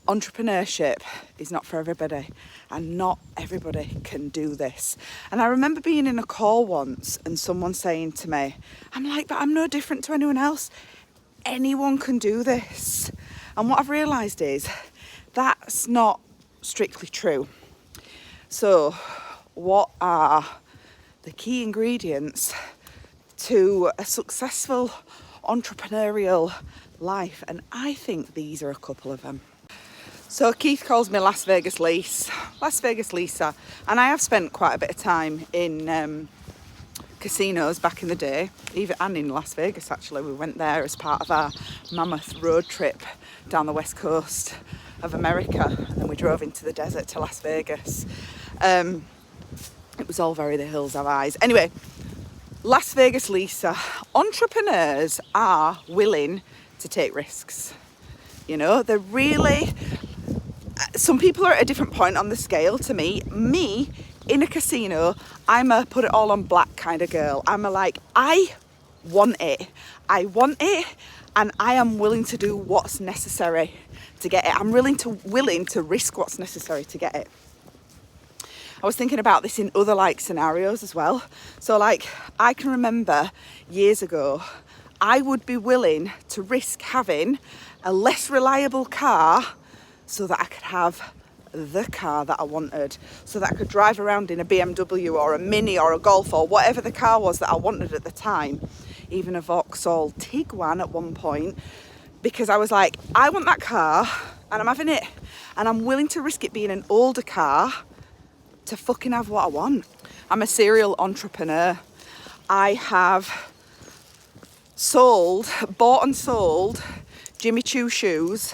entrepreneurship is not for everybody, and not everybody can do this. And I remember being in a call once and someone saying to me, I'm like, but I'm no different to anyone else. Anyone can do this. And what I've realised is that's not strictly true. So what are the key ingredients to a successful entrepreneurial life? And I think these are a couple of them. So Keith calls me Las Vegas Lisa, and I have spent quite a bit of time in casinos back in the day, and in Las Vegas actually. We went there as part of our mammoth road trip down the west coast of America, and then we drove into the desert to Las Vegas. It was all very the hills have eyes. Anyway, Las Vegas Lisa, entrepreneurs are willing to take risks. You know, they're really, some people are at a different point on the scale to me. Me, in a casino, I'm a put it all on black kind of girl. I'm a like, I want it, and I am willing to do what's necessary to get it. I'm willing to risk what's necessary to get it. I was thinking about this in other like scenarios as well. So like, I can remember years ago, I would be willing to risk having a less reliable car so that I could have the car that I wanted, so that I could drive around in a BMW or a Mini or a Golf or whatever the car was that I wanted at the time, even a Vauxhall Tiguan at one point, because I was like, I want that car and I'm having it, and I'm willing to risk it being an older car to fucking have what I want. I'm a serial entrepreneur. I have bought and sold Jimmy Choo shoes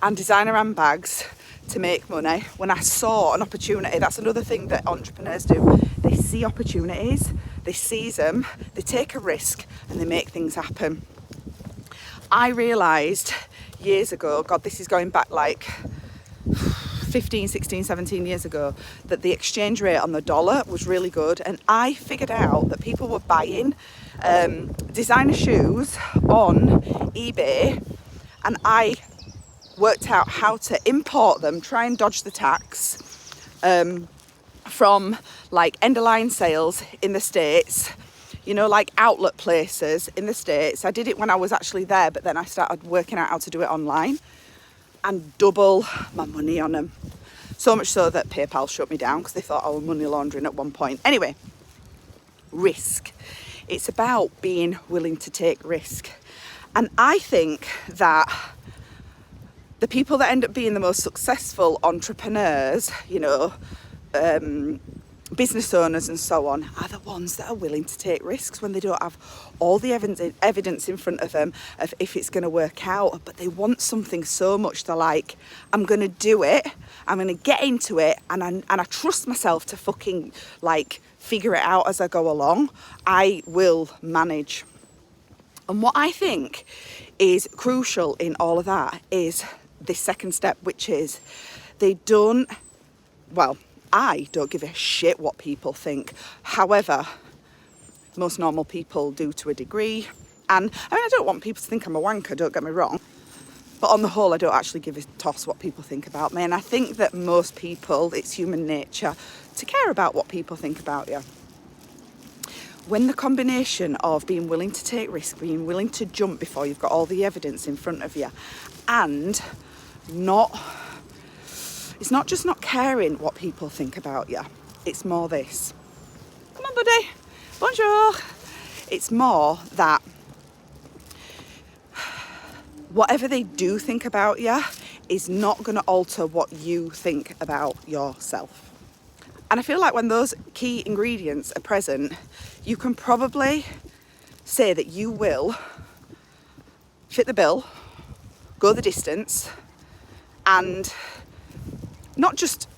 and designer handbags to make money when I saw an opportunity. That's another thing that entrepreneurs do. They see opportunities, they seize them, they take a risk, and they make things happen. I realised years ago, God, this is going back like 15, 16, 17 years ago, that the exchange rate on the dollar was really good, and I figured out that people were buying designer shoes on eBay, and I worked out how to import them, try and dodge the tax from like end-of-line sales in the States, you know, like outlet places in the States. I did it when I was actually there, but then I started working out how to do it online and double my money on them. So much so that PayPal shut me down because they thought I was money laundering at one point. Anyway, risk. It's about being willing to take risk. And I think that the people that end up being the most successful entrepreneurs, you know, business owners and so on, are the ones that are willing to take risks when they don't have all the evidence in front of them of if it's going to work out, but they want something so much. They're like, I'm going to do it, I'm going to get into it, and I trust myself to fucking like figure it out as I go along. I will manage. And what I think is crucial in all of that is this second step, which is I don't give a shit what people think. However, most normal people do to a degree. And I mean, I don't want people to think I'm a wanker, don't get me wrong. But on the whole, I don't actually give a toss what people think about me. And I think that most people, it's human nature to care about what people think about you. When the combination of being willing to take risks, being willing to jump before you've got all the evidence in front of you, and it's not just not caring what people think about you, it's more this. Come on, buddy. Bonjour. It's more that whatever they do think about you is not going to alter what you think about yourself. And I feel like when those key ingredients are present, you can probably say that you will fit the bill, go the distance, and not just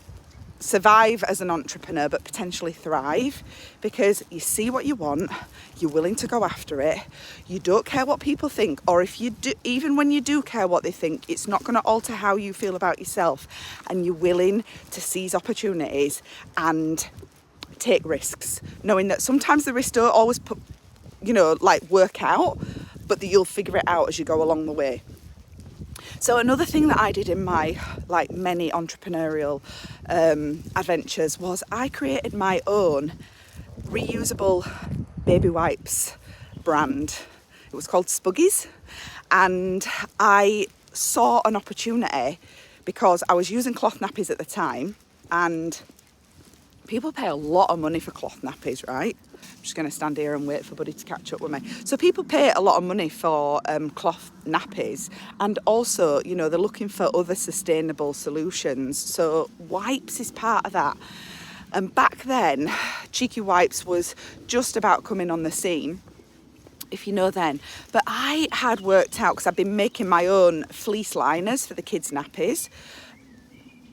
survive as an entrepreneur, but potentially thrive, because you see what you want, you're willing to go after it, you don't care what people think, or if you do, even when you do care what they think, it's not going to alter how you feel about yourself, and you're willing to seize opportunities and take risks, knowing that sometimes the risks don't always work out, but that you'll figure it out as you go along the way. So another thing that I did in my like many entrepreneurial adventures was I created my own reusable baby wipes brand. It was called Spuggies, and I saw an opportunity because I was using cloth nappies at the time, and people pay a lot of money for cloth nappies, right? I'm just going to stand here and wait for Buddy to catch up with me. So people pay a lot of money for cloth nappies, and also, you know, they're looking for other sustainable solutions. So wipes is part of that. And back then, Cheeky Wipes was just about coming on the scene, if you know then. But I had worked out, because I've been making my own fleece liners for the kids' nappies,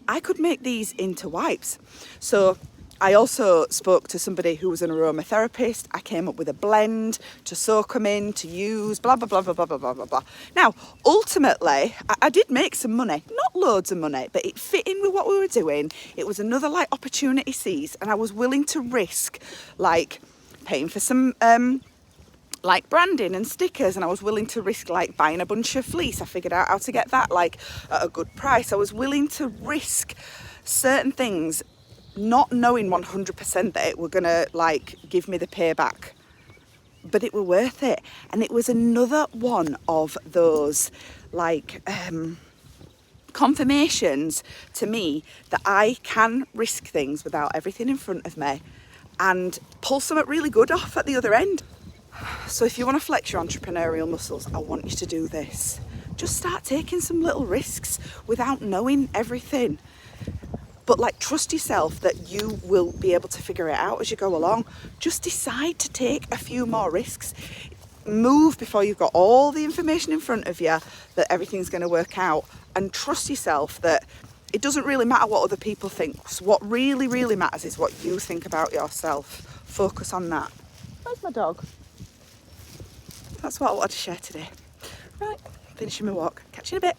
I could make these into wipes. So I also spoke to somebody who was an aromatherapist. I came up with a blend to soak them in, to use, blah, blah, blah, blah, blah, blah, blah, blah, blah. Now, ultimately, I did make some money, not loads of money, but it fit in with what we were doing. It was another like opportunity seized, and I was willing to risk like paying for some like branding and stickers, and I was willing to risk like buying a bunch of fleece. I figured out how to get that like at a good price. I was willing to risk certain things, not knowing 100% that it were gonna like give me the payback, but it were worth it. And it was another one of those like confirmations to me that I can risk things without everything in front of me and pull something really good off at the other end. So if you want to flex your entrepreneurial muscles, I want you to do this. Just start taking some little risks without knowing everything. But like, trust yourself that you will be able to figure it out as you go along. Just decide to take a few more risks. Move before you've got all the information in front of you that everything's going to work out. And trust yourself that it doesn't really matter what other people think. So what really, really matters is what you think about yourself. Focus on that. Where's my dog? That's what I wanted to share today. Right, finishing my walk. Catch you in a bit.